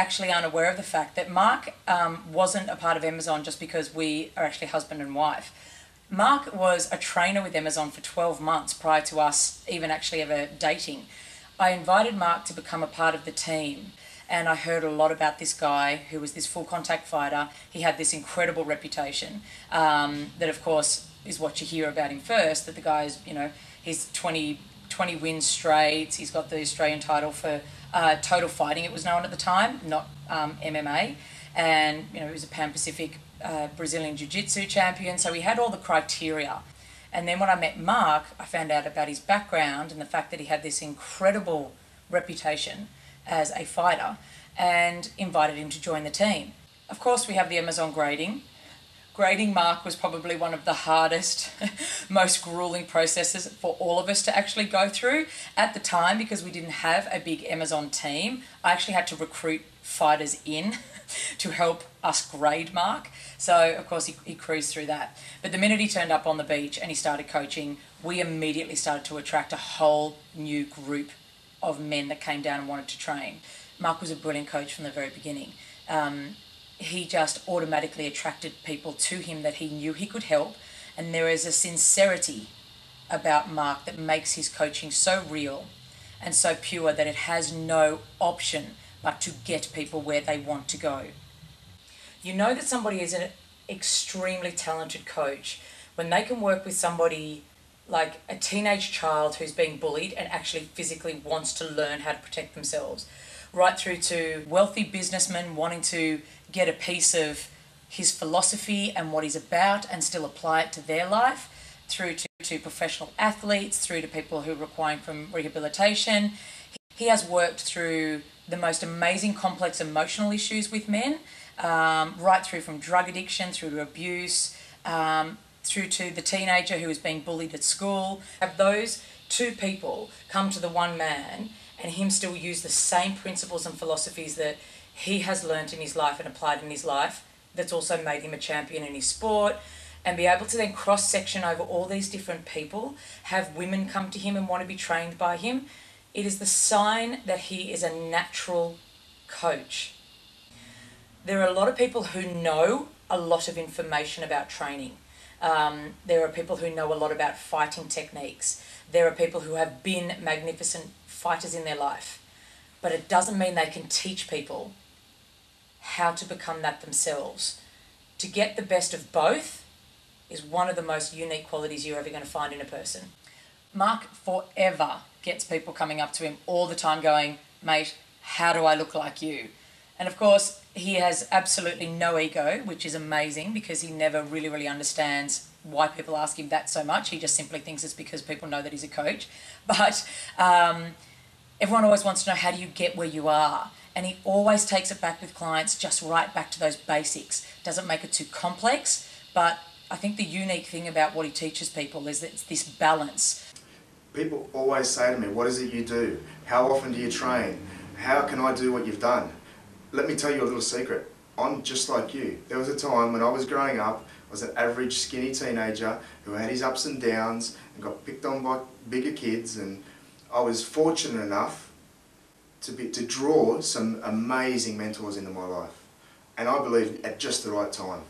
actually unaware of the fact that Mark wasn't a part of Emazon just because we are actually husband and wife. Mark was a trainer with Emazon for 12 months prior to us even actually ever dating. I invited Mark to become a part of the team, and I heard a lot about this guy who was this full contact fighter. He had this incredible reputation that of course is what you hear about him first, that the guy's, he's 20 wins straight. He's got the Australian title for total fighting, it was known at the time, not MMA. And, he was a Pan-Pacific Brazilian Jiu-Jitsu champion. So he had all the criteria. And then when I met Mark, I found out about his background and the fact that he had this incredible reputation as a fighter, and invited him to join the team. Of course, we have the Emazon grading. Grading Mark was probably one of the hardest, most grueling processes for all of us to actually go through. At the time, because we didn't have a big Emazon team, I actually had to recruit fighters in to help us grade Mark. So, of course, he cruised through that. But the minute he turned up on the beach and he started coaching, we immediately started to attract a whole new group of men that came down and wanted to train. Mark was a brilliant coach from the very beginning. He just automatically attracted people to him that he knew he could help, and there is a sincerity about Mark that makes his coaching so real and so pure that it has no option but to get people where they want to go. You know that somebody is an extremely talented coach when they can work with somebody like a teenage child who's being bullied and actually physically wants to learn how to protect themselves, right through to wealthy businessmen wanting to get a piece of his philosophy and what he's about and still apply it to their life, through to professional athletes, through to people who are requiring from rehabilitation. He has worked through the most amazing complex emotional issues with men, right through from drug addiction, through to abuse, through to the teenager who is being bullied at school. Have those two people come to the one man and him still use the same principles and philosophies that he has learnt in his life and applied in his life, that's also made him a champion in his sport, and be able to then cross-section over all these different people, have women come to him and want to be trained by him. It is the sign that he is a natural coach. There are a lot of people who know a lot of information about training. There are people who know a lot about fighting techniques. There are people who have been magnificent fighters in their life. But it doesn't mean they can teach people how to become that themselves. To get the best of both is one of the most unique qualities you're ever going to find in a person. Mark forever gets people coming up to him all the time going, "Mate, how do I look like you?" And of course, he has absolutely no ego, which is amazing because he never really understands why people ask him that so much. He just simply thinks it's because people know that he's a coach. But everyone always wants to know, how do you get where you are? And he always takes it back with clients, just right back to those basics. Doesn't make it too complex, but I think the unique thing about what he teaches people is that it's this balance. People always say to me, "What is it you do? How often do you train? How can I do what you've done?" Let me tell you a little secret. I'm just like you. There was a time when I was growing up, I was an average skinny teenager who had his ups and downs and got picked on by bigger kids, and I was fortunate enough to draw some amazing mentors into my life. And I believe at just the right time.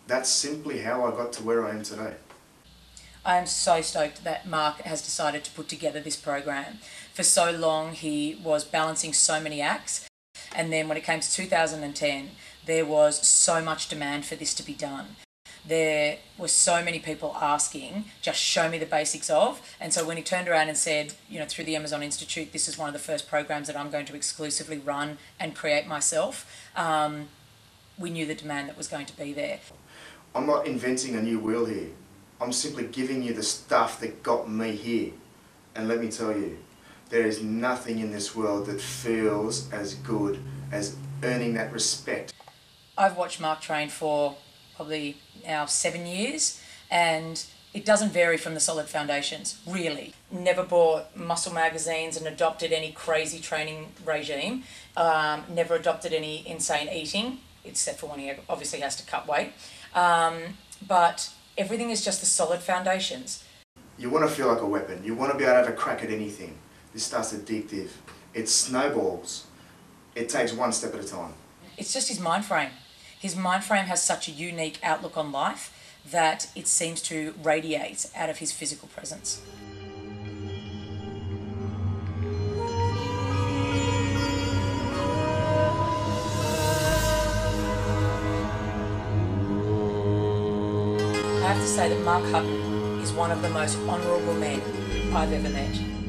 That's simply how I got to where I am today. I am so stoked that Mark has decided to put together this program. For so long, he was balancing so many acts. And then when it came to 2010, there was so much demand for this to be done. There were so many people asking, just show me the basics of. And so when he turned around and said, through the Emazon Institute, this is one of the first programs that I'm going to exclusively run and create myself, we knew the demand that was going to be there. I'm not inventing a new wheel here. I'm simply giving you the stuff that got me here. And let me tell you, there is nothing in this world that feels as good as earning that respect. I've watched Mark train for probably now 7 years, and it doesn't vary from the solid foundations, really. Never bought muscle magazines and adopted any crazy training regime. Never adopted any insane eating, except for when he obviously has to cut weight. But everything is just the solid foundations. You want to feel like a weapon. You want to be able to have a crack at anything. This stuff's addictive. It snowballs. It takes one step at a time. It's just his mind frame. His mind frame has such a unique outlook on life that it seems to radiate out of his physical presence. I have to say that Mark Hutton is one of the most honourable men I've ever met.